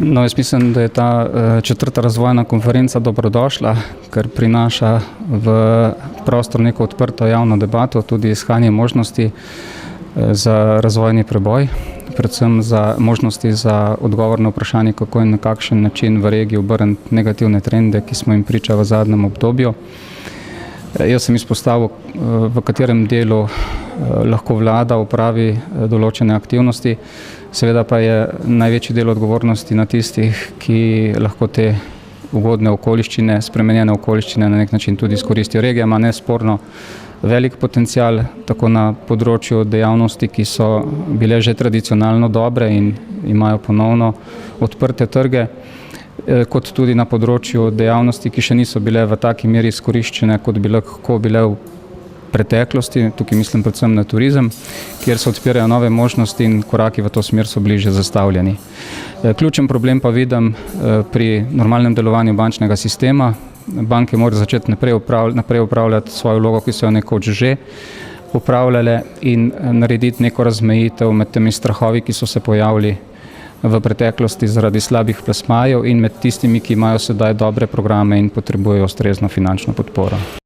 No, jaz mislim, da je ta četrta razvojna konferenca dobrodošla, ker prinaša v prostor neko odprto javno debato, tudi iskanje možnosti za razvojni preboj, predvsem za možnosti za odgovor na vprašanje, kako in na kakšen način v regiji obrniti negativne trende, ki smo jim priča v zadnjem obdobju. Jaz sem izpostavil, v katerem delu lahko vlada opravi določene aktivnosti, seveda pa je največji del odgovornosti na tistih, ki lahko te ugodne okoliščine, spremenjene okoliščine na nek način tudi izkoristijo. Regija ima nesporno velik potencial, tako na področju dejavnosti, ki so bile že tradicionalno dobre in imajo ponovno odprte trge, kot tudi na področju dejavnosti, ki še niso bile v taki meri izkoriščene, kot bi lahko bile v preteklosti. Tukaj mislim predvsem na turizem, kjer se odpirajo nove možnosti in koraki v to smer so bili že zastavljeni. Ključen problem pa vidim pri normalnem delovanju bančnega sistema. Banke morajo začeti naprej upravljati svojo vlogo, ki so jo nekoč že upravljale, in narediti neko razmejitev med temi strahovi, ki so se pojavili v preteklosti zaradi slabih plasmajev, in med tistimi, ki imajo sedaj dobre programe in potrebujejo ustrezno finančno podporo.